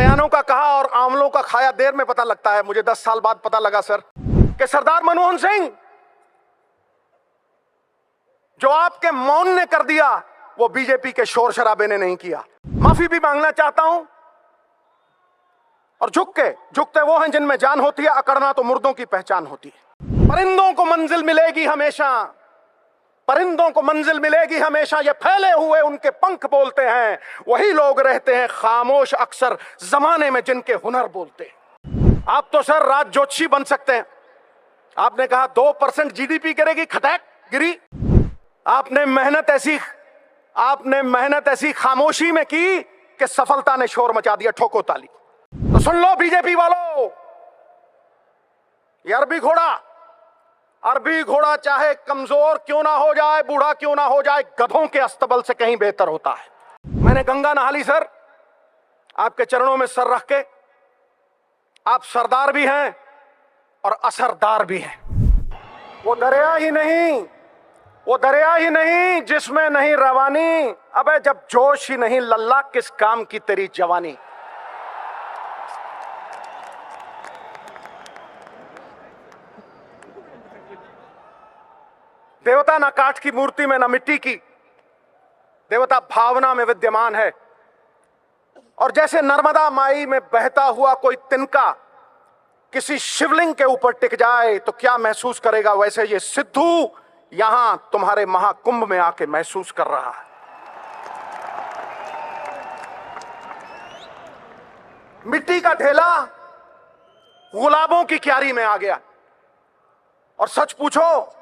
सयानों का कहा और आंवलों का खाया देर में पता लगता है। मुझे 10 साल बाद पता लगा सर कि सरदार मनमोहन सिंह जो आपके मौन ने कर दिया वो बीजेपी के शोर शराबे ने नहीं किया। माफी भी मांगना चाहता हूं और झुकते वो हैं जिनमें जान होती है, अकड़ना तो मुर्दों की पहचान होती है। परिंदों को मंजिल मिलेगी हमेशा, परिंदों को मंजिल मिलेगी हमेशा, ये फैले हुए उनके पंख बोलते हैं, वही लोग रहते हैं खामोश अक्सर जमाने में जिनके हुनर बोलते हैं। आप तो सर राज जोशी बन सकते हैं। आपने कहा 2% जीडीपी गिरेगी, खटैक गिरी। आपने मेहनत ऐसी खामोशी में की कि सफलता ने शोर मचा दिया। ठोको ताली। तो सुन लो बीजेपी वालों, ये अरबी घोड़ा चाहे कमजोर क्यों ना हो जाए, बूढ़ा क्यों ना हो जाए, गधों के अस्तबल से कहीं बेहतर होता है। मैंने गंगा नहा ली सर, आपके चरणों में सर रख के। आप सरदार भी हैं और असरदार भी हैं। वो दरिया ही नहीं जिसमें नहीं रवानी। अबे जब जोश ही नहीं लल्ला, किस काम की तेरी जवानी। देवता ना काठ की मूर्ति में ना मिट्टी की, देवता भावना में विद्यमान है। और जैसे नर्मदा माई में बहता हुआ कोई तिनका किसी शिवलिंग के ऊपर टिक जाए तो क्या महसूस करेगा, वैसे ये सिद्धू यहां तुम्हारे महाकुंभ में आके महसूस कर रहा है। मिट्टी का ढेला गुलाबों की क्यारी में आ गया। और सच पूछो,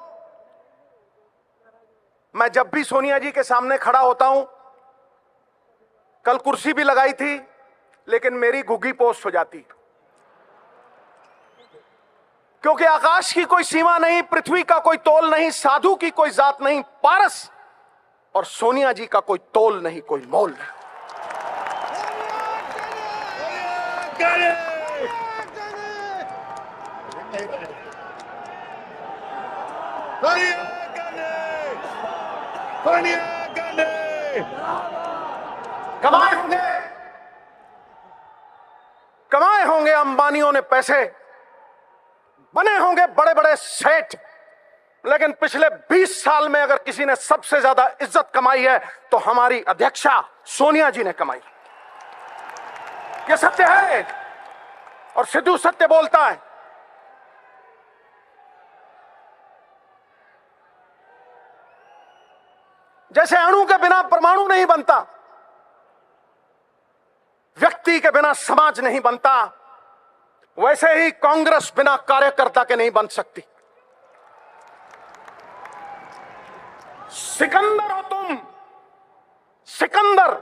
मैं जब भी सोनिया जी के सामने खड़ा होता हूं, कल कुर्सी भी लगाई थी लेकिन मेरी घुग्गी पोस्ट हो जाती, क्योंकि आकाश की कोई सीमा नहीं, पृथ्वी का कोई तोल नहीं, साधु की कोई जात नहीं, पारस और सोनिया जी का कोई तोल नहीं, कोई मोल नहीं। कमाए होंगे अंबानियों ने पैसे, बने होंगे बड़े बड़े सेठ, लेकिन पिछले 20 साल में अगर किसी ने सबसे ज्यादा इज्जत कमाई है तो हमारी अध्यक्षा सोनिया जी ने कमाई। यह सत्य है और सिद्धू सत्य बोलता है। जैसे अणु के बिना परमाणु नहीं बनता, व्यक्ति के बिना समाज नहीं बनता, वैसे ही कांग्रेस बिना कार्यकर्ता के नहीं बन सकती। सिकंदर हो तुम, सिकंदर,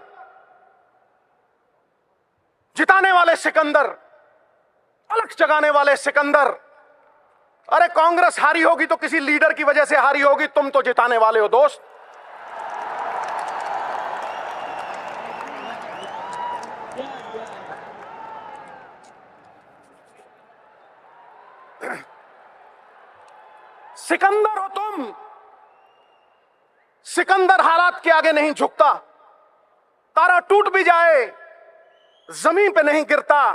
जिताने वाले सिकंदर, अलग जगाने वाले सिकंदर। अरे कांग्रेस हारी होगी तो किसी लीडर की वजह से हारी होगी, तुम तो जिताने वाले हो दोस्त। सिकंदर हो तुम, सिकंदर हालात के आगे नहीं झुकता। तारा टूट भी जाए जमीन पे नहीं गिरता,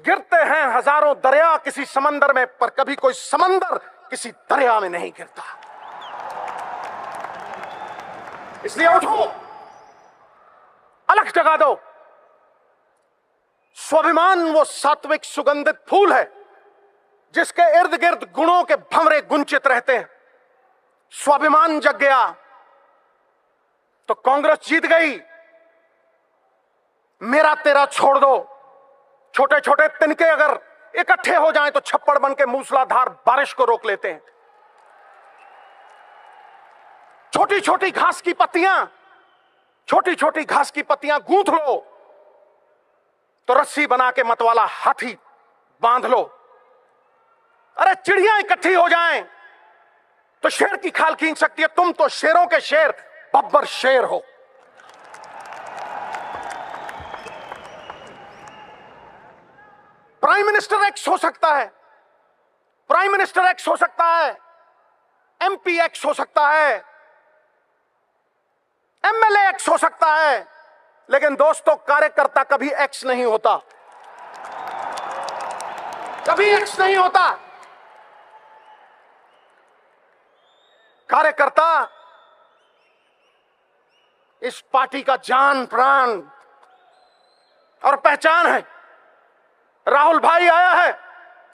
गिरते हैं हजारों दरिया किसी समंदर में, पर कभी कोई समंदर किसी दरिया में नहीं गिरता। इसलिए उठो, अलग जगा दो। स्वाभिमान वो सात्विक सुगंधित फूल है जिसके इर्द गिर्द गुणों के भंवरे गुंचित रहते हैं। स्वाभिमान जग गया तो कांग्रेस जीत गई। मेरा तेरा छोड़ दो। छोटे छोटे तिनके अगर इकट्ठे हो जाएं तो छप्पड़ बन के मूसलाधार बारिश को रोक लेते हैं। छोटी छोटी घास की पत्तियां गूंथ लो तो रस्सी बना के मतवाला हाथी बांध लो। अरे चिड़ियां इकट्ठी हो जाएं तो शेर की खाल खींच सकती है। तुम तो शेरों के शेर, बब्बर शेर हो। प्राइम मिनिस्टर एक्स हो सकता है, प्राइम मिनिस्टर एक्स हो सकता है, एमपी एक्स हो सकता है, एमएलए एक्स हो सकता है, लेकिन दोस्तों कार्यकर्ता कभी एक्स नहीं होता। कभी एक्स नहीं होता। कार्यकर्ता इस पार्टी का जान प्राण और पहचान है। राहुल भाई आया है,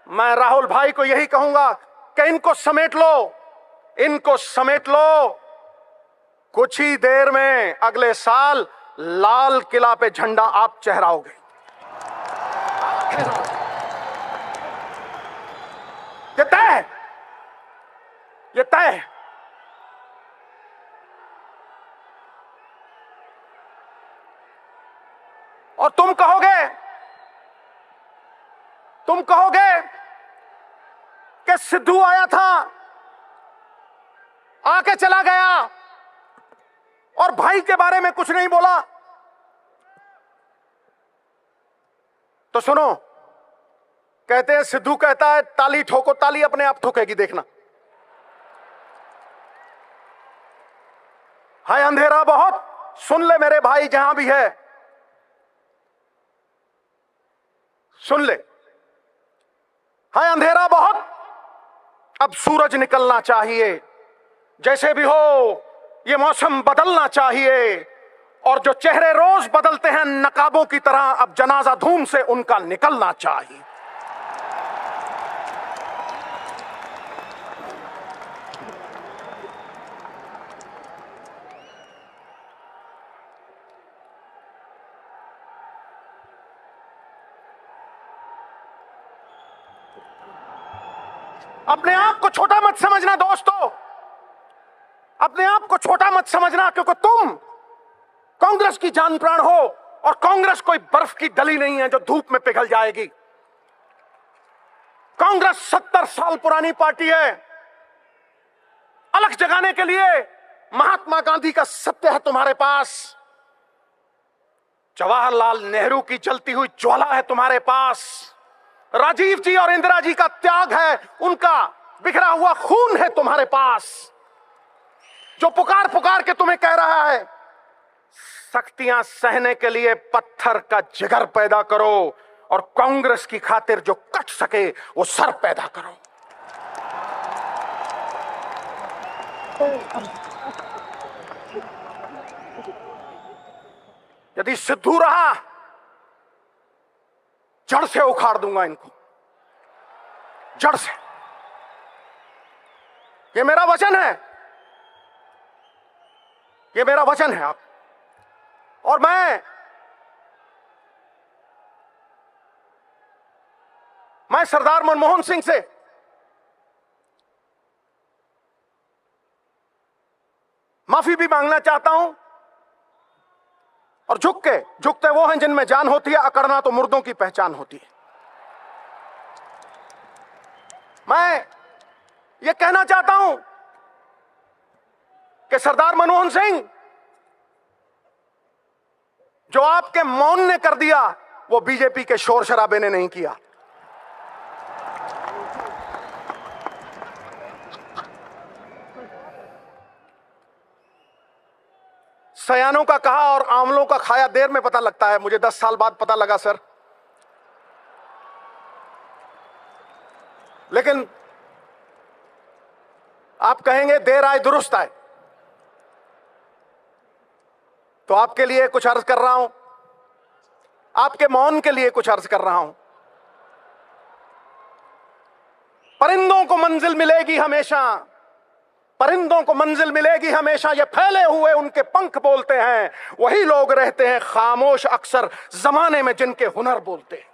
मैं राहुल भाई को यही कहूंगा कि इनको समेट लो, इनको समेट लो। कुछ ही देर में अगले साल लाल किला पे झंडा आप चढ़ाओगे। ये तय है, ये तय है। और तुम कहोगे कि सिद्धू आया था, आके चला गया और भाई के बारे में कुछ नहीं बोला। तो सुनो, कहते हैं सिद्धू कहता है ताली ठोको, ताली अपने आप ठोकेगी, देखना। है अंधेरा बहुत, सुन ले मेरे भाई जहां भी है, सुन ले। है अंधेरा बहुत, अब सूरज निकलना चाहिए। जैसे भी हो ये मौसम बदलना चाहिए। और जो चेहरे रोज बदलते हैं नकाबों की तरह, अब जनाजा धूम से उनका निकलना चाहिए। अपने आप को छोटा मत समझना दोस्तों, अपने आप को छोटा मत समझना, क्योंकि तुम कांग्रेस की जान प्राण हो और कांग्रेस कोई बर्फ की डली नहीं है जो धूप में पिघल जाएगी। कांग्रेस 70 साल पुरानी पार्टी है। अलग जगाने के लिए महात्मा गांधी का सत्य है तुम्हारे पास, जवाहरलाल नेहरू की जलती हुई ज्वाला है तुम्हारे पास, राजीव जी और इंदिरा जी का त्याग है, उनका बिखरा हुआ खून है तुम्हारे पास, जो पुकार पुकार के तुम्हें कह रहा है सख्तियां सहने के लिए पत्थर का जिगर पैदा करो और कांग्रेस की खातिर जो कट सके वो सर पैदा करो। यदि सिद्धू रहा, जड़ से उखाड़ दूंगा इनको, जड़ से। ये मेरा वचन है, ये मेरा वचन है। आप और मैं सरदार मनमोहन सिंह से माफी भी मांगना चाहता हूं। और झुकते वो हैं जिनमें जान होती है, अकड़ना तो मुर्दों की पहचान होती है। मैं ये कहना चाहता हूं कि सरदार मनमोहन सिंह, जो आपके मौन ने कर दिया वो बीजेपी के शोर शराबे ने नहीं किया। सयानों का कहा और आंवलों का खाया देर में पता लगता है, मुझे 10 साल बाद पता लगा सर। लेकिन आप कहेंगे देर आए दुरुस्त आए, तो आपके लिए कुछ अर्ज कर रहा हूं, आपके मौन के लिए कुछ अर्ज कर रहा हूं। परिंदों को मंजिल मिलेगी हमेशा, परिंदों को मंजिल मिलेगी हमेशा, ये फैले हुए उनके पंख बोलते हैं। वही लोग रहते हैं खामोश अक्सर जमाने में जिनके हुनर बोलते हैं।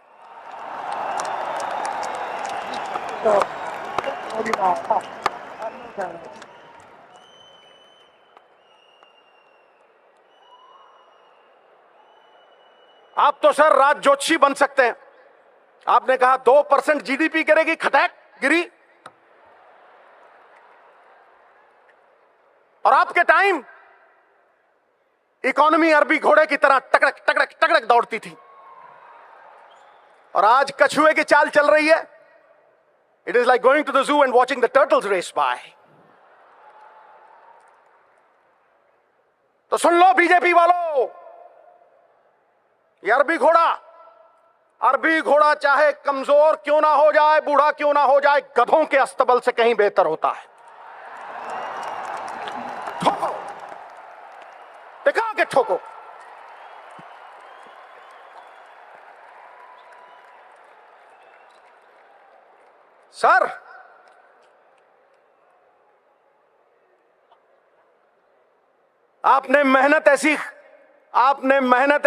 आप तो सर राज जोशी बन सकते हैं। आपने कहा 2% जीडीपी गिरेगी, खटैक गिरी। और आपके टाइम इकोनॉमी अरबी घोड़े की तरह टकड़क टकड़क टकड़क दौड़ती थी, और आज कछुए की चाल चल रही है। It is like going to the zoo and watching the turtles race by. तो सुन लो बीजेपी वालों, ये अरबी घोड़ा अरबी घोड़ा चाहे कमजोर क्यों ना हो जाए, बूढ़ा क्यों ना हो जाए, गधों के अस्तबल से कहीं बेहतर होता है। ठोको, टिका के ठोको। सर, आपने मेहनत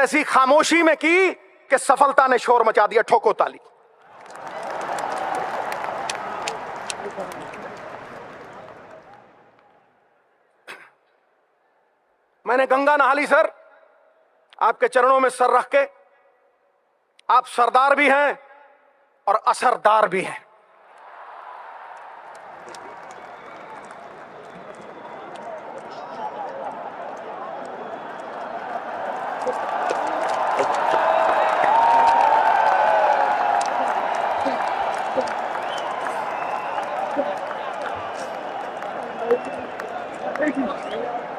ऐसी खामोशी में की कि सफलता ने शोर मचा दिया। ठोको ताली। मैंने गंगा नहा ली सर, आपके चरणों में सर रख के। आप सरदार भी हैं और असरदार भी हैं। Thank you.